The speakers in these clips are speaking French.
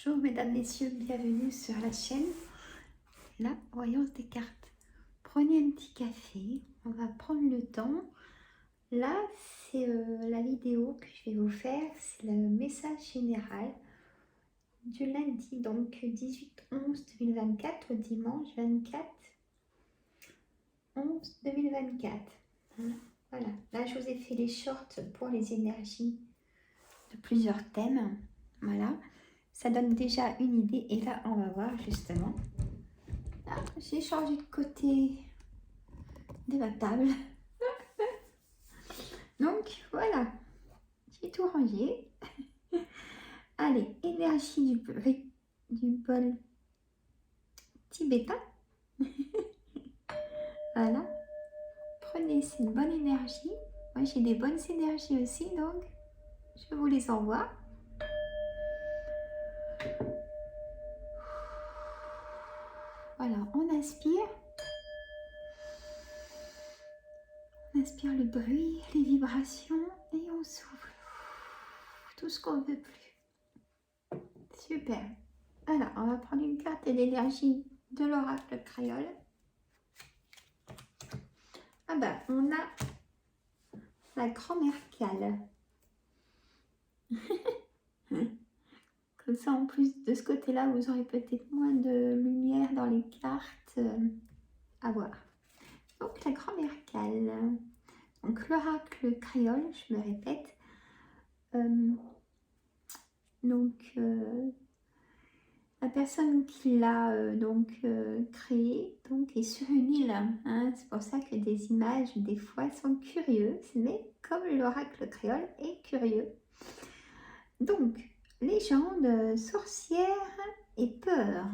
Bonjour mesdames, messieurs, bienvenue sur la chaîne La Voyance des cartes. Prenez un petit café, on va prendre le temps. Là, c'est la vidéo que je vais vous faire, c'est le message général du lundi, donc 18/11/2024 au dimanche 24/11/2024. Voilà, là je vous ai fait les shorts pour les énergies de plusieurs thèmes. Voilà. Ça donne déjà une idée et là on va voir justement. Ah, j'ai changé de côté de la table. Donc voilà, j'ai tout rangé. Allez, énergie du bol tibétain. Voilà, prenez cette bonne énergie. Moi j'ai des bonnes énergies aussi, donc je vous les envoie. Voilà, on inspire. On inspire le bruit, les vibrations et on souffle. Tout ce qu'on ne veut plus. Super. Alors, on va prendre une carte d'énergie de l'oracle créole. Ah ben, on a la grand-mère Cale. Comme ça, en plus de ce côté-là, vous aurez peut-être moins de lumière dans les cartes à voir. Donc, la grand-mère Cale. Donc, l'oracle créole, je me répète. La personne qui l'a créé est sur une île. Hein. C'est pour ça que des images, des fois, sont curieuses. Mais comme l'oracle créole est curieux. Donc, légende, sorcière et peur.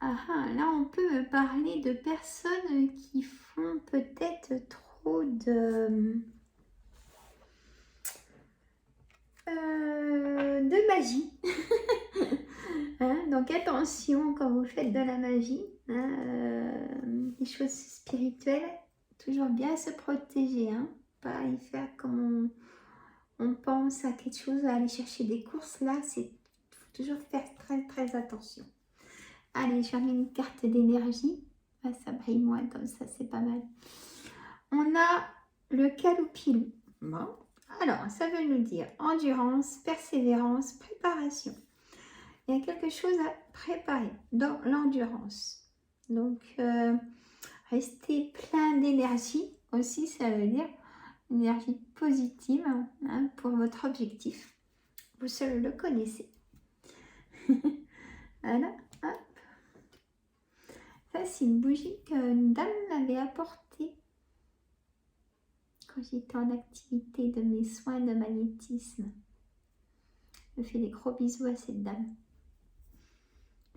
Là, on peut parler de personnes qui font peut-être trop de magie. Donc attention quand vous faites de la magie, les choses spirituelles, toujours bien se protéger, pas y faire comme on pense à quelque chose, à aller chercher des courses, là c'est toujours faire très très attention. Allez, je remets une carte d'énergie, ça brille moins comme ça, c'est pas mal. On a le Kaloupilou. Bon. Alors, ça veut nous dire endurance, persévérance, préparation. Il y a quelque chose à préparer dans l'endurance. Donc, rester plein d'énergie aussi, ça veut dire une énergie positive pour votre objectif. Vous seul le connaissez. Voilà, hop. Ça, c'est une bougie qu'une dame m'avait apportée quand j'étais en activité de mes soins de magnétisme. Je fais des gros bisous à cette dame.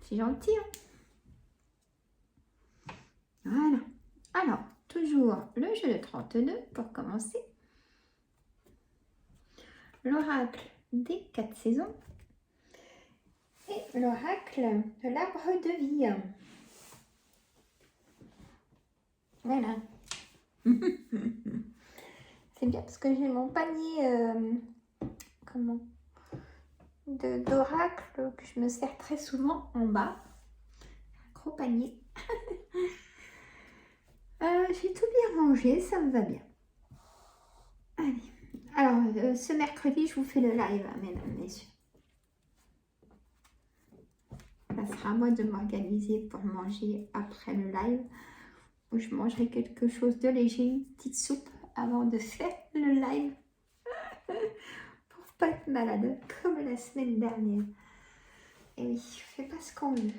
C'est gentil, Voilà. Alors, toujours le jeu de 32 pour commencer. L'oracle des 4 saisons. Et l'oracle de l'arbre de vie. Voilà. C'est bien parce que j'ai mon panier d'oracle que je me sers très souvent en bas. Un gros panier. J'ai tout bien rangé, ça me va bien. Allez. Alors, ce mercredi, je vous fais le live, mesdames, messieurs. Ça sera à moi de m'organiser pour manger après le live. Où je mangerai quelque chose de léger, une petite soupe avant de faire le live. Pour pas être malade, comme la semaine dernière. Et oui, je fais pas ce qu'on veut.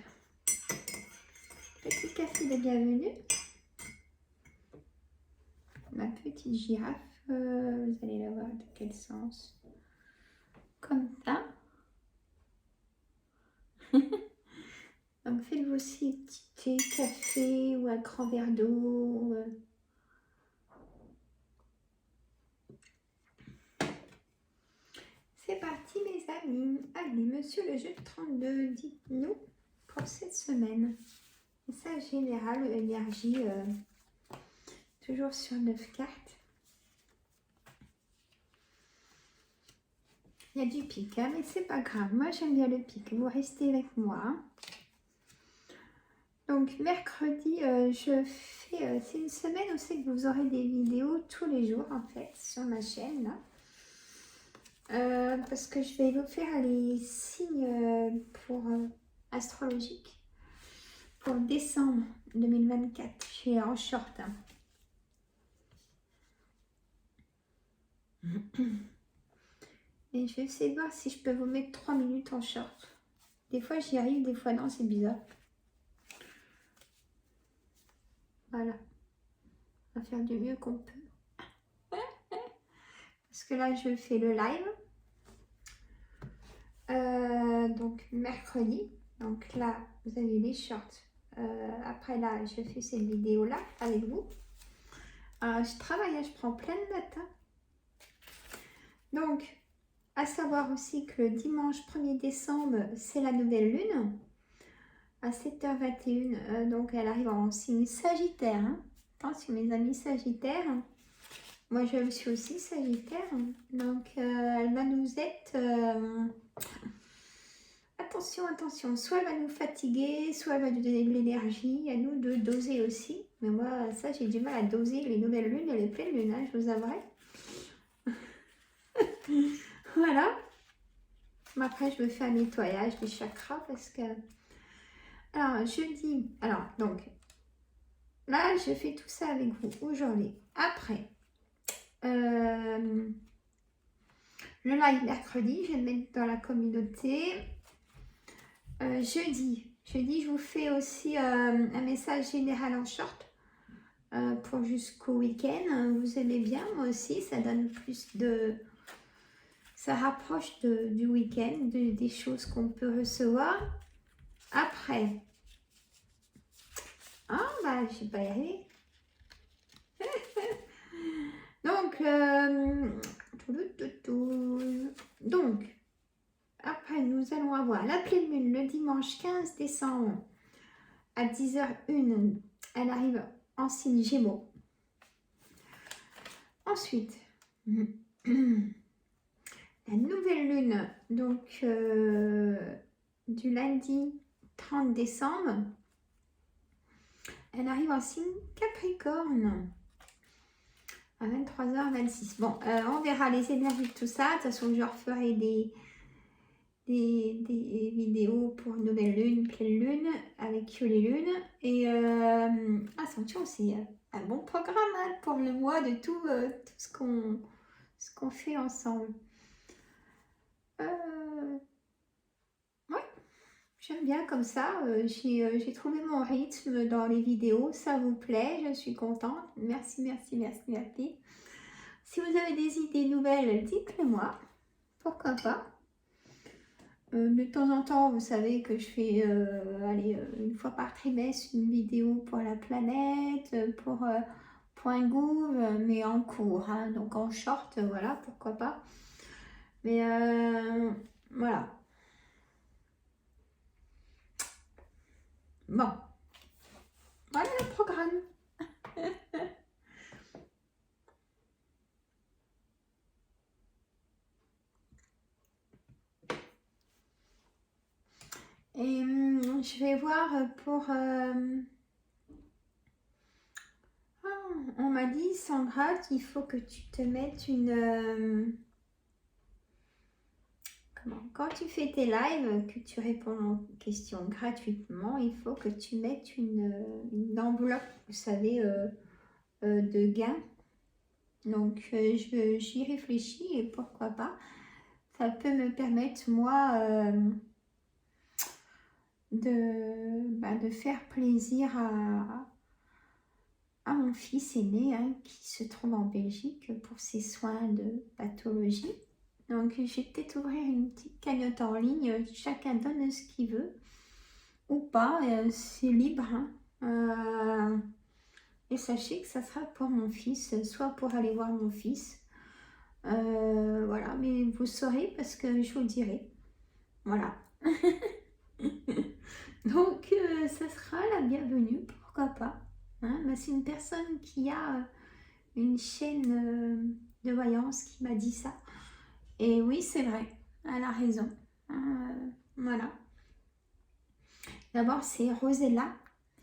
Petit café de bienvenue. Ma petite girafe, vous allez la voir de quel sens? Comme ça. Donc faites-vous aussi un petit thé, café ou un grand verre d'eau. C'est parti mes amis. Allez, monsieur le jeu de 32, dites-nous pour cette semaine. Message général, énergie, toujours sur 9 cartes. Il y a du pic, hein, mais c'est pas grave. Moi, j'aime bien le pic. Vous restez avec moi. Hein. Donc, mercredi, je fais... c'est une semaine où c'est que vous aurez des vidéos tous les jours, en fait, sur ma chaîne, là. Parce que je vais vous faire les signes pour astrologiques pour décembre 2024. Je suis en short. Hein. Et je vais essayer de voir si je peux vous mettre 3 minutes en short. Des fois j'y arrive, des fois non, c'est bizarre. Voilà. On va faire du mieux qu'on peut. Parce que là, je fais le live. Donc mercredi. Donc là, vous avez les shorts. Après là, je fais cette vidéo là avec vous. Je travaille, je prends plein de notes. Hein. Donc, à savoir aussi que le dimanche 1er décembre, c'est la nouvelle lune. À 7h21, donc elle arrive en signe Sagittaire. Hein. Attention mes amis Sagittaires. Moi je suis aussi Sagittaire. Donc elle va nous être... attention, attention. Soit elle va nous fatiguer, soit elle va nous donner de l'énergie. À nous de doser aussi. Mais moi ça j'ai du mal à doser les nouvelles lunes et les pleines lunes, hein, je vous avouerai. Voilà. Après, je me fais un nettoyage des chakras parce que... Alors, jeudi... Alors, donc... Là, je fais tout ça avec vous aujourd'hui. Après, le live mercredi, je vais le mettre dans la communauté. Jeudi, je vous fais aussi un message général en short pour jusqu'au week-end. Vous aimez bien, moi aussi, ça donne plus de... Ça rapproche du week-end, des choses qu'on peut recevoir. Après, je vais pas y arriver. Donc, après, nous allons avoir la pleine lune le dimanche 15 décembre à 10h01. Elle arrive en signe Gémeaux. Ensuite, la nouvelle lune, donc du lundi 30 décembre, elle arrive en signe Capricorne à 23h26. Bon, on verra les énergies de tout ça. De toute façon, je referai des vidéos pour une nouvelle lune, pleine lune, avec les lunes. Et attention, c'est un bon programme hein, pour le mois de tout ce qu'on fait ensemble. Ouais, j'aime bien comme ça. J'ai trouvé mon rythme dans les vidéos. Ça vous plaît, je suis contente. Merci, merci, merci, merci. Si vous avez des idées nouvelles, dites-les moi. Pourquoi pas. De temps en temps, vous savez que je fais une fois par trimestre une vidéo pour la planète, pour Point Gouv, mais en cours, hein, donc en short, voilà, pourquoi pas. Mais voilà. Bon, voilà le programme. Et je vais voir pour... on m'a dit, Sandra, qu'il faut que tu te mettes une... Quand tu fais tes lives, que tu réponds aux questions gratuitement, il faut que tu mettes une enveloppe, vous savez, de gains. Donc, j'y réfléchis et pourquoi pas. Ça peut me permettre, moi, de faire plaisir à mon fils aîné hein, qui se trouve en Belgique pour ses soins de pathologie. Donc, je vais peut-être ouvrir une petite cagnotte en ligne. Chacun donne ce qu'il veut ou pas. C'est libre. Hein. Et sachez que ça sera pour mon fils, soit pour aller voir mon fils. Voilà, mais vous saurez parce que je vous dirai. Voilà. Donc, ça sera la bienvenue, pourquoi pas. Hein, c'est une personne qui a une chaîne de voyance qui m'a dit ça. Et oui, c'est vrai. elle a raison. Voilà. D'abord, c'est Rosella.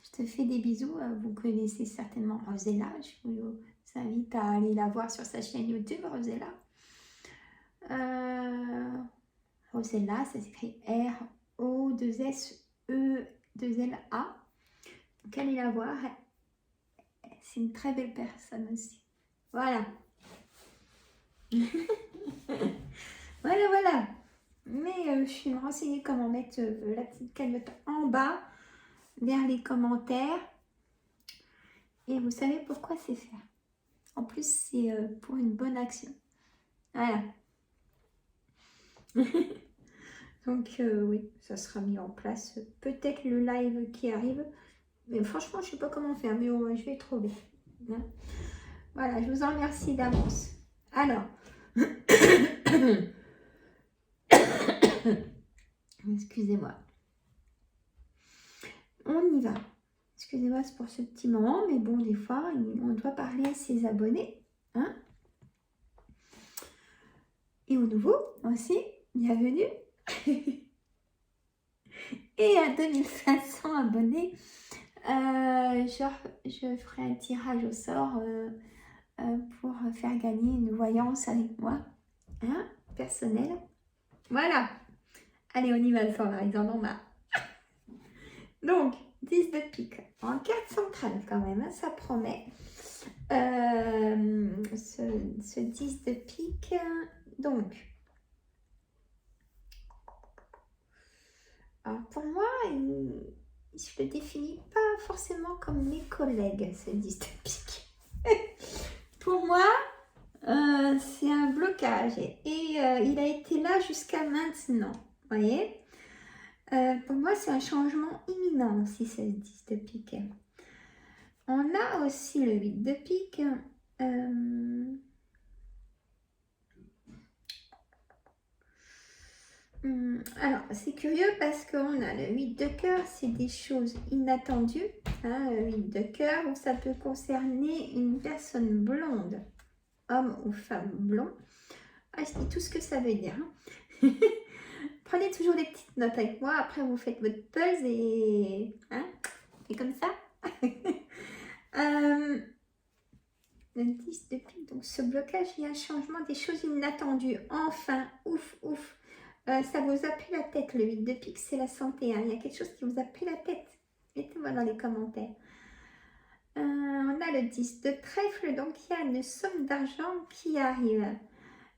Je te fais des bisous. Vous connaissez certainement Rosella. Je vous invite à aller la voir sur sa chaîne YouTube, Rosella. Rosella, ça s'écrit R-O-2-S-E-2-L-A. Donc, allez la voir. C'est une très belle personne aussi. Voilà. Voilà. Mais je vais me renseigner comment mettre la petite cagnotte en bas, vers les commentaires. Et vous savez pourquoi c'est fait. En plus, c'est pour une bonne action. Voilà. Donc, oui, ça sera mis en place. Peut-être le live qui arrive. Mais franchement, je ne sais pas comment faire, mais je vais trouver. Hein. Voilà, je vous en remercie d'avance. Alors, excusez-moi. On y va. Excusez-moi pour ce petit moment, mais bon, des fois, on doit parler à ses abonnés. Hein. Et aux nouveaux aussi, bienvenue. Et à 2500 abonnés, je ferai un tirage au sort pour faire gagner une voyance avec moi, hein, personnelle. Voilà. Allez, on y va, ça va, ils en ont marre. Donc, 10 de pique en carte centrale quand même, hein, ça promet. Ce 10 de pique, donc, alors pour moi, je ne le définis pas forcément comme mes collègues, ce 10 de pique. Pour moi, c'est un blocage et il a été là jusqu'à maintenant, vous voyez. Pour moi, c'est un changement imminent si c'est le 10 de pique. On a aussi le 8 de pique. Alors, c'est curieux parce qu'on a le 8 de cœur, c'est des choses inattendues. Hein, le 8 de cœur, où ça peut concerner une personne blonde, homme ou femme blond. Ah, je dis tout ce que ça veut dire. Hein. Prenez toujours des petites notes avec moi. Après, vous faites votre pulse et... Hein, et comme ça. Le 10 de pique. Donc, ce blocage, il y a un changement, des choses inattendues. Enfin, ouf. Ça vous a pris la tête, le 8 de pique, c'est la santé. Hein. Il y a quelque chose qui vous a pris la tête. Mettez-moi dans les commentaires. On a le 10 de trèfle. Donc, il y a une somme d'argent qui arrive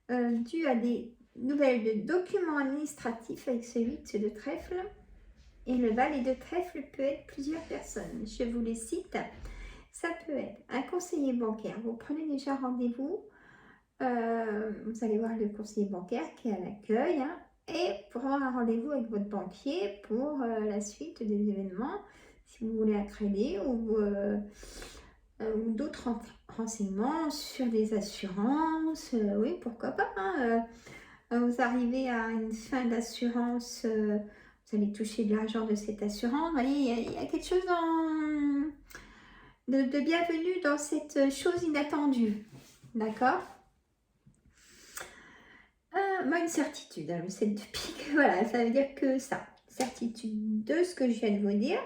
due à des nouvelles de documents administratifs avec ce 8 de trèfle. Et le valet de trèfle peut être plusieurs personnes. Je vous les cite. Ça peut être un conseiller bancaire. Vous prenez déjà rendez-vous. Vous allez voir le conseiller bancaire qui est à l'accueil. Hein, et pour avoir un rendez-vous avec votre banquier pour la suite des événements. Si vous voulez un crédit ou d'autres renseignements sur des assurances. Oui, pourquoi pas. Hein, vous arrivez à une fin d'assurance, vous allez toucher de l'argent de cette assurance. Vous voyez, il y a quelque chose de bienvenu dans cette chose inattendue. D'accord. Moi, une certitude, hein, le 7 de pique, voilà, ça veut dire que ça. Certitude de ce que je viens de vous dire.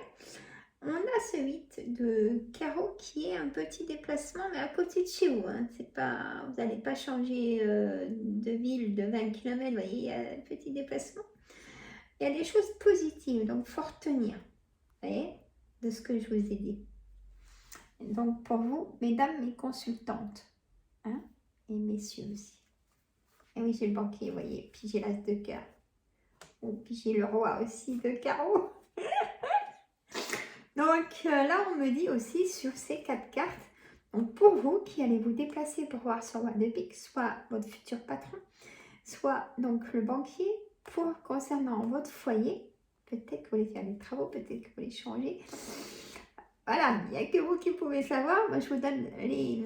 On a ce 8 de carreau qui est un petit déplacement, mais à côté de chez vous. Hein. C'est pas, vous n'allez pas changer de ville de 20 km, vous voyez, il y a un petit déplacement. Il y a des choses positives, donc il faut retenir, vous voyez, de ce que je vous ai dit. Donc pour vous, mesdames, mes consultantes, hein, et messieurs aussi. Et oui, j'ai le banquier, vous voyez, puis j'ai l'as de cœur. Oh, puis j'ai le roi aussi de carreau. Donc là, on me dit aussi sur ces 4 cartes, donc pour vous qui allez vous déplacer pour voir ce roi de pique, soit votre futur patron, soit donc le banquier, pour concernant votre foyer, peut-être que vous voulez faire des travaux, peut-être que vous voulez changer. Voilà, il n'y a que vous qui pouvez savoir. Moi, je vous donne les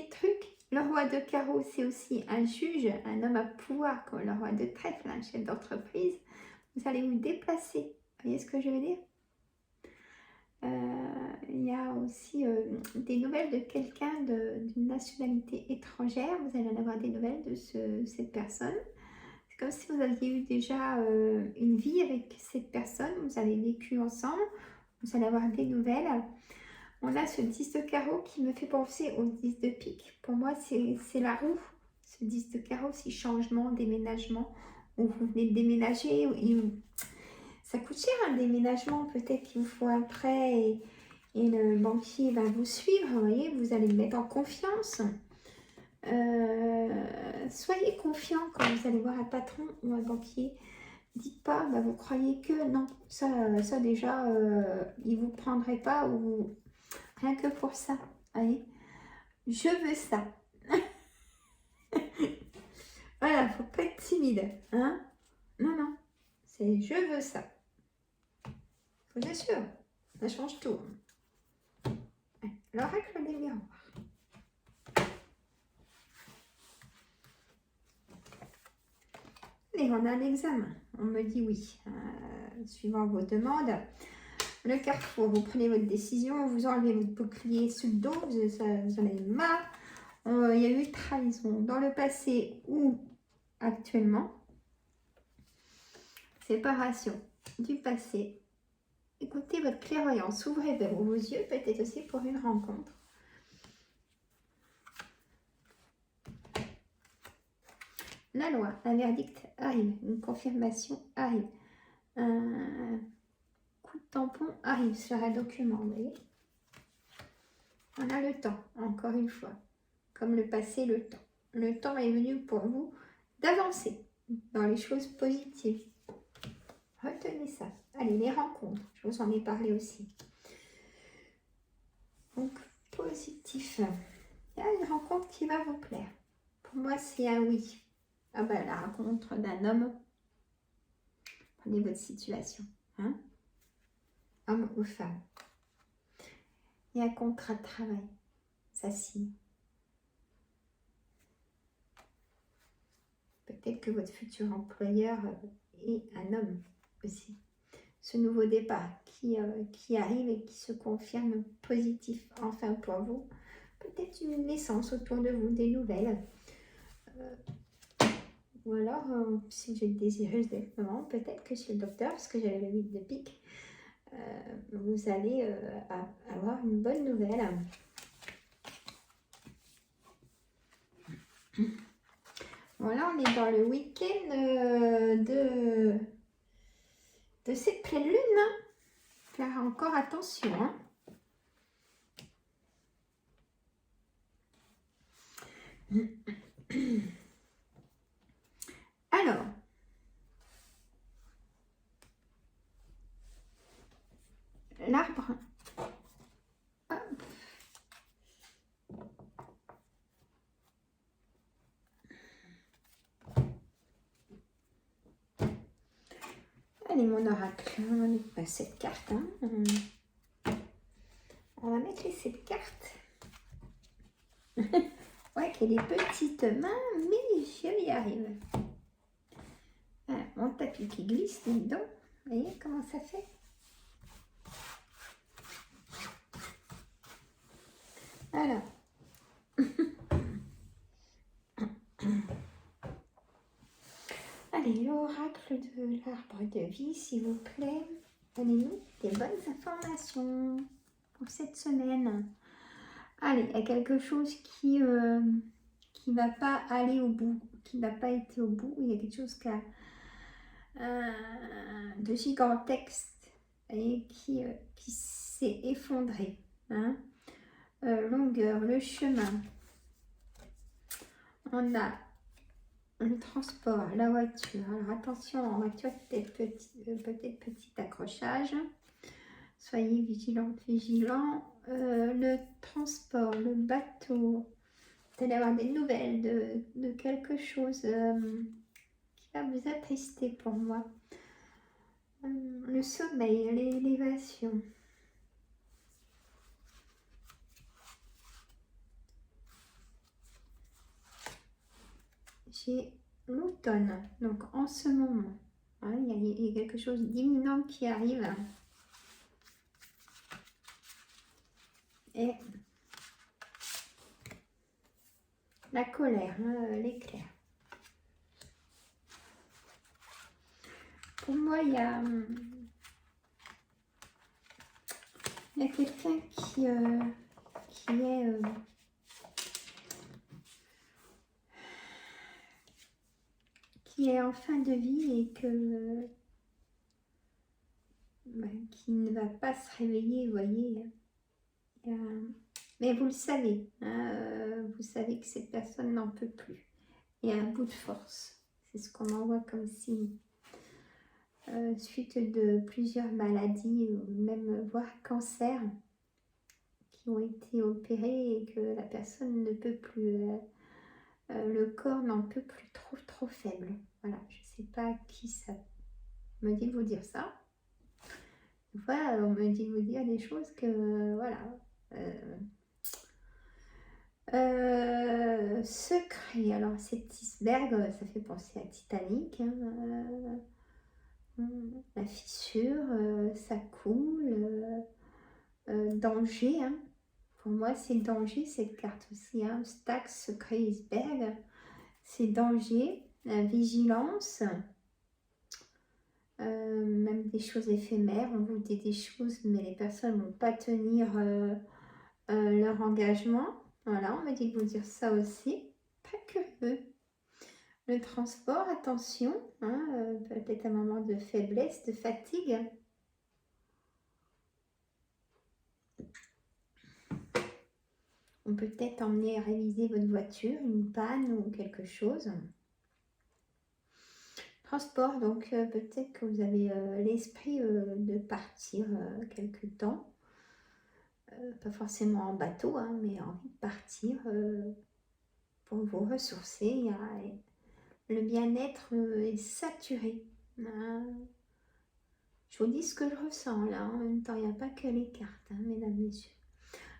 trucs. Le roi de carreau, c'est aussi un juge, un homme à pouvoir, comme le roi de trèfle, un chef d'entreprise. Vous allez vous déplacer. Vous voyez ce que je veux dire? Il y a aussi des nouvelles de quelqu'un d'une nationalité étrangère. Vous allez en avoir des nouvelles de cette personne. C'est comme si vous aviez eu déjà une vie avec cette personne. Vous avez vécu ensemble. Vous allez avoir des nouvelles. On a ce 10 de carreau qui me fait penser au 10 de pique. Pour moi, c'est la roue. Ce 10 de carreau, c'est changement, déménagement. Ou vous venez de déménager. Ça coûte cher un déménagement. Peut-être qu'il vous faut un prêt et le banquier va vous suivre. Vous voyez, vous allez le mettre en confiance. Soyez confiant quand vous allez voir un patron ou un banquier. Dites pas, bah, vous croyez que non, ça déjà, il vous prendrait pas ou rien que pour ça. Voyez, je veux ça. Voilà, faut pas être timide, hein. Non, non, c'est je veux ça. Bien sûr, ça change tout. L'oracle des miroirs. Et on a l'examen. On me dit oui. Suivant vos demandes. Le carrefour, vous prenez votre décision, vous enlevez votre bouclier sur le dos, vous en avez marre. Il y a eu trahison dans le passé ou actuellement. Séparation du passé. Écoutez votre clairvoyance, ouvrez vers vos yeux, peut-être aussi pour une rencontre. La loi, un verdict arrive, une confirmation arrive, un coup de tampon arrive sur un document, vous voyez. On a le temps, encore une fois, comme le passé, le temps. Le temps est venu pour vous d'avancer dans les choses positives. Retenez ça. Allez, les rencontres, je vous en ai parlé aussi. Donc, positif. Il y a une rencontre qui va vous plaire. Pour moi, c'est un oui. Ah ben, la rencontre d'un homme. Prenez votre situation. Hein? Homme ou femme. Il y a un contrat de travail. Ça signe. Peut-être que votre futur employeur est un homme aussi. Ce nouveau départ qui arrive et qui se confirme positif enfin pour vous. Peut-être une naissance autour de vous, des nouvelles. Ou alors, si vous êtes désireuse d'être maman, peut-être que chez le docteur, parce que j'avais le 8 de pique, vous allez avoir une bonne nouvelle. Voilà, on est dans le week-end de cette pleine lune. Hein. Faire encore attention. Hein. Alors, l'arbre. Allez, mon oracle, on va mettre cette carte. Hein. On va mettre les 7 cartes. Ouais, qu'il y a des petites mains, mais je y arrive. Voilà, mon tapis qui glisse dedans. Vous voyez comment ça fait? Alors. Allez, l'oracle de l'arbre de vie, s'il vous plaît. Donnez-nous des bonnes informations pour cette semaine. Allez, il y a quelque chose qui va pas aller au bout, qui n'a pas été au bout. Il y a quelque chose qui a, de gigantesque et qui s'est effondré. Hein. Longueur, le chemin. On a le transport, la voiture. Alors attention, en voiture, peut-être petit accrochage. Soyez vigilante, vigilant. Le transport, le bateau. Vous allez avoir des nouvelles de quelque chose qui va vous attrister pour moi. Le sommeil, l'élévation. J'ai l'automne, donc en ce moment, hein, il y a quelque chose d'imminent qui arrive. Et la colère, hein, l'éclair. Pour moi, il y a quelqu'un qui est en fin de vie et qui ne va pas se réveiller, vous voyez. Mais vous le savez, hein, vous savez que cette personne n'en peut plus. Et à bout de force. C'est ce qu'on envoie comme signe. Suite de plusieurs maladies, même voire cancer, qui ont été opérés et que la personne ne peut plus. Le corps n'en peut plus, trop faible. Voilà, je ne sais pas qui ça me dit de vous dire ça. Voilà, on me dit de vous dire des choses que, voilà. Secret, alors cet iceberg, ça fait penser à Titanic, hein, la fissure, ça coule, danger, hein. Pour moi c'est danger cette carte aussi, hein. Stax, secret, iceberg, c'est danger, la vigilance, même des choses éphémères, on vous dit des choses mais les personnes ne vont pas tenir leur engagement. Voilà, on m'a dit de vous dire ça aussi. Très curieux. Le transport, attention, hein, peut-être un moment de faiblesse, de fatigue. On peut peut-être emmener à réviser votre voiture, une panne ou quelque chose. Transport, donc peut-être que vous avez l'esprit de partir quelque temps. Pas forcément en bateau, hein, mais envie de partir pour vous ressourcer. Le bien-être est saturé. Je vous dis ce que je ressens là. En même temps, il n'y a pas que les cartes, hein, mesdames, messieurs.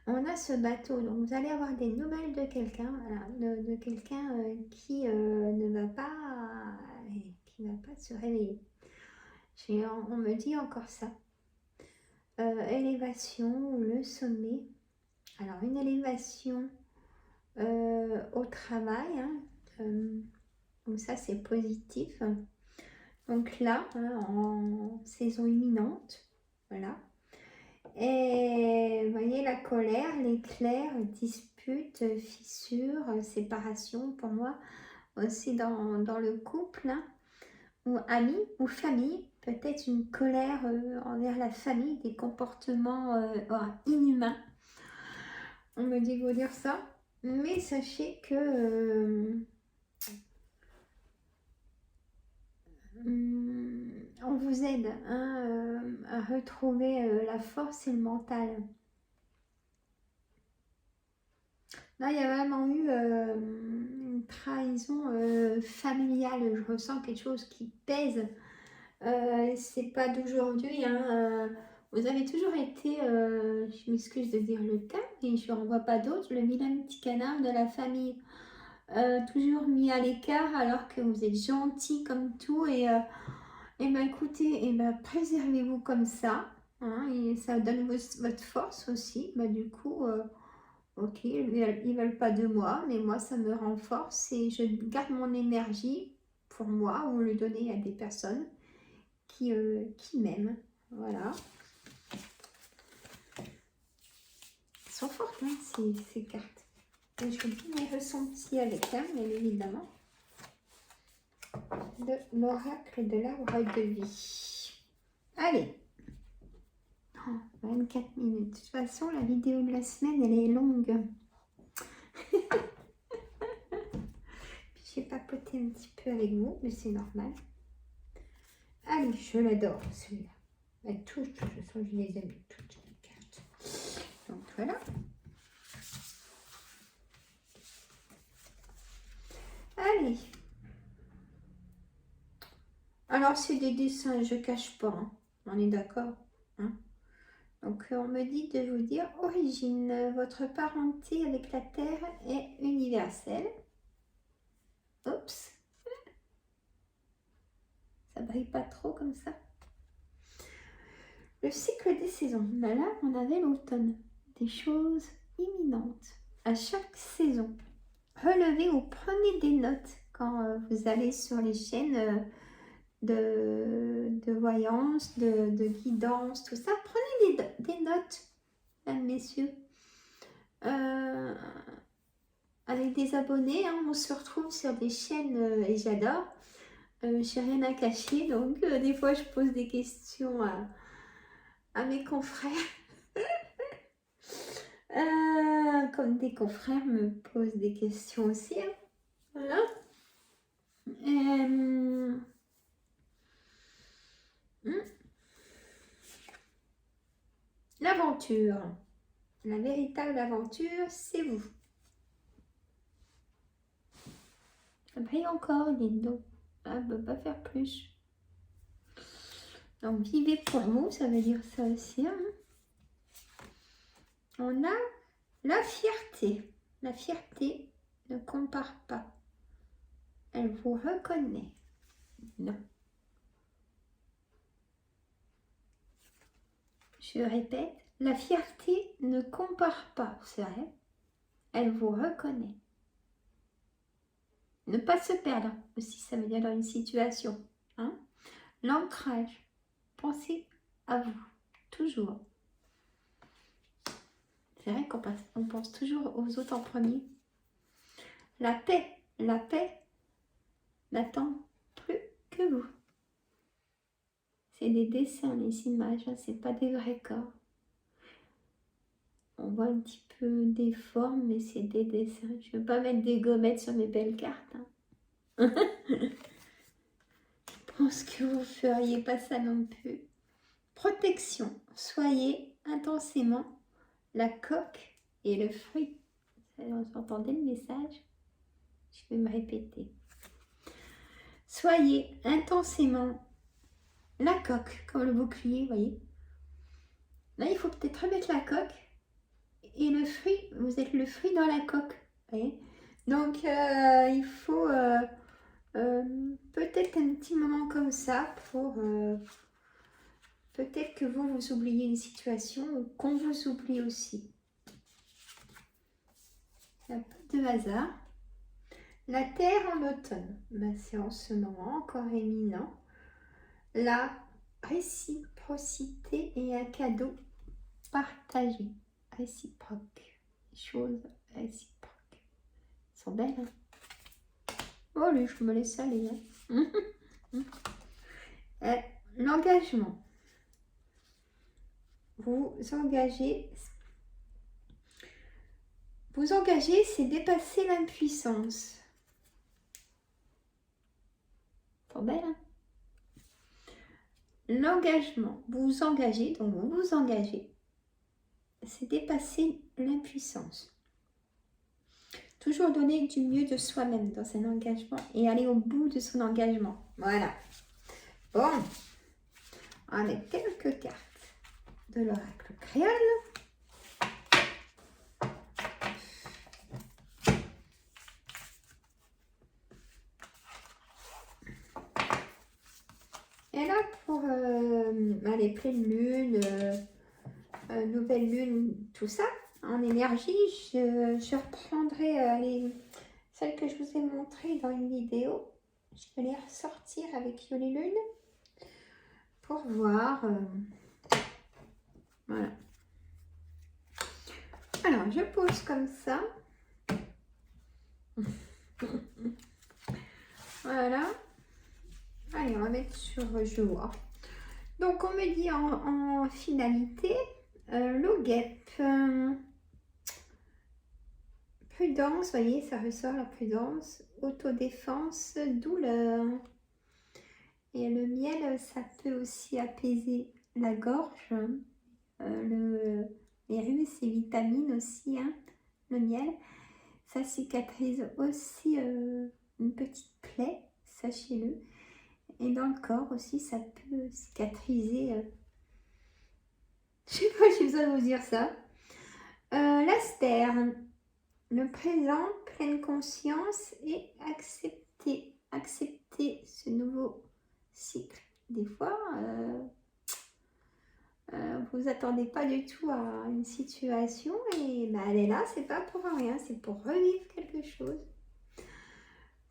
On a ce bateau, donc vous allez avoir des nouvelles de quelqu'un, voilà, de quelqu'un qui ne va pas, se réveiller. On me dit encore ça. Élévation, le sommet. Alors une élévation au travail, hein, donc ça c'est positif. Donc là, hein, en saison imminente, voilà. Et vous voyez la colère, l'éclair, dispute, fissure, séparation pour moi aussi dans le couple, hein, ou amis ou famille, peut-être une colère envers la famille, des comportements inhumains. On me dit de vous dire ça, mais sachez que on vous aide, hein, à retrouver la force et le mental. Là, il y a vraiment eu une trahison familiale. Je ressens quelque chose qui pèse. C'est pas d'aujourd'hui, hein, vous avez toujours été, je m'excuse de dire le terme, mais je n'en vois pas d'autre, le vilain petit canard de la famille. Toujours mis à l'écart alors que vous êtes gentil comme tout. Et ben écoutez, préservez-vous comme ça, hein, et ça donne votre force aussi. Du coup, ok, ils veulent pas de moi, mais moi ça me renforce et je garde mon énergie pour moi ou le donner à des personnes qui m'aiment. Voilà. Elles sont fortes, hein, ces cartes. Et je vous dis mes ressentis avec elles, bien évidemment. De l'oracle de l'arbre de vie. Allez. 24 minutes. De toute façon, la vidéo de la semaine, elle est longue. J'ai papoté un petit peu avec vous, mais c'est normal. Allez, je l'adore celui-là. De toute façon, je les aime toutes les cartes. Donc voilà. Allez. Alors, c'est des dessins, je cache pas. Hein. On est d'accord, hein. Donc, on me dit de vous dire origine. Votre parenté avec la Terre est universelle. Oups. Ça brille pas trop comme ça. Le cycle des saisons. Là, on avait l'automne. des choses imminentes à chaque saison. Relevez ou prenez des notes quand vous allez sur les chaînes de voyance, de guidance, tout ça. Prenez des notes, mesdames, messieurs. Avec des abonnés, hein, on se retrouve sur des chaînes et j'adore. J'ai rien à cacher, donc des fois je pose des questions à mes confrères. Comme des confrères me posent des questions aussi. Hein. Voilà. L'aventure. La véritable aventure, c'est vous. Ça brille encore, Lindo. Ah, ne peut pas faire plus. Donc, vivez pour vous, ça veut dire ça aussi. Hein. On a la fierté. La fierté ne compare pas. Elle vous reconnaît. Non. Je répète, la fierté ne compare pas, c'est vrai. Elle vous reconnaît. Ne pas se perdre aussi, ça veut dire dans une situation. Hein. L'ancrage. Pensez à vous, toujours. C'est vrai qu'on pense toujours aux autres en premier. La paix n'attend plus que vous. C'est des dessins, les images, hein, c'est pas des vrais corps. On voit un petit peu des formes, mais c'est des dessins. Je ne veux pas mettre des gommettes sur mes belles cartes. Hein. Je pense que vous ne feriez pas ça non plus. Protection. Soyez intensément la coque et le fruit. Vous entendez le message? Je vais me répéter. Soyez intensément la coque, comme le bouclier, vous voyez. Là, il faut peut-être remettre la coque. Et le fruit, vous êtes le fruit dans la coque. Vous voyez. Donc, il faut peut-être un petit moment comme ça pour... peut-être que vous oubliez une situation ou qu'on vous oublie aussi. Il y a peu de hasard. La terre en automne, ben, c'est en ce moment encore éminent. La réciprocité et un cadeau partagé. Réciproque. Choses réciproques. Elles sont belles. Hein. Oh lui, je me laisse aller. Hein. L'engagement. Vous engagez, c'est dépasser l'impuissance. Trop belle, hein? L'engagement, vous engagez, donc vous vous engagez, c'est dépasser l'impuissance. Toujours donner du mieux de soi-même dans un engagement et aller au bout de son engagement. Voilà. Bon, on met quelques cartes de l'oracle créole. Et là, pour les pleines lunes, nouvelle lune, tout ça, en énergie, je reprendrai celles que je vous ai montrées dans une vidéo. Je vais les ressortir avec Yoli Lune pour voir. Voilà. Alors, je pose comme ça. Voilà. Allez, on va mettre sur je vois. Donc, on me dit en finalité, l'eau guêpe. Prudence, vous voyez, ça ressort la prudence. Autodéfense, douleur. Et le miel, ça peut aussi apaiser la gorge. Les rhumes, c'est vitamine aussi, hein, le miel. Ça cicatrise aussi une petite plaie, sachez-le. Et dans le corps aussi, ça peut cicatriser. Je sais pas, j'ai besoin de vous dire ça. L'astère, le présent, pleine conscience et accepter ce nouveau cycle. Des fois, Vous attendez pas du tout à une situation et bah, elle est là, c'est pas pour rien, c'est pour revivre quelque chose.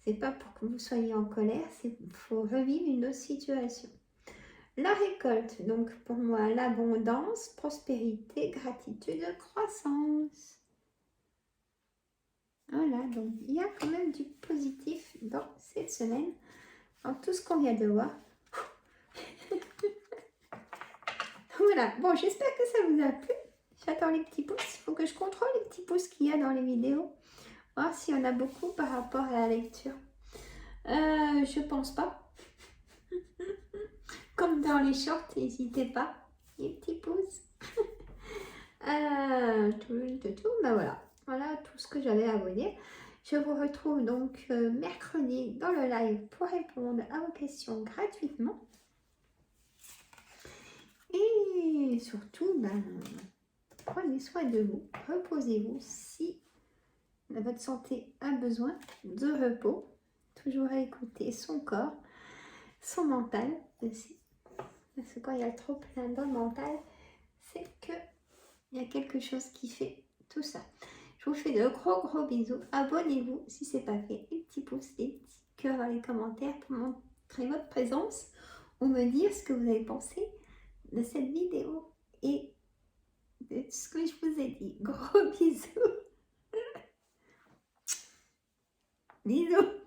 C'est pas pour que vous soyez en colère, c'est faut revivre une autre situation. La récolte, donc pour moi, l'abondance, prospérité, gratitude, croissance. Voilà, donc il y a quand même du positif dans cette semaine, dans tout ce qu'on vient de voir. Voilà, bon, j'espère que ça vous a plu. J'attends les petits pouces. Il faut que je contrôle les petits pouces qu'il y a dans les vidéos. Voir s'il y en a beaucoup par rapport à la lecture. Je pense pas. Comme dans les shorts, n'hésitez pas. Les petits pouces. Ben voilà. Voilà tout ce que j'avais à vous dire. Je vous retrouve donc mercredi dans le live pour répondre à vos questions gratuitement. Et surtout, ben, prenez soin de vous. Reposez-vous si votre santé a besoin de repos. Toujours à écouter son corps, son mental aussi. Parce que quand il y a trop plein dans le mental, c'est que il y a quelque chose qui fait tout ça. Je vous fais de gros bisous. Abonnez-vous si ce n'est pas fait. Les petits pouces, les petits cœurs dans les commentaires pour montrer votre présence ou me dire ce que vous avez pensé de cette vidéo et de ce que je vous ai dit. Gros bisous. Bisous.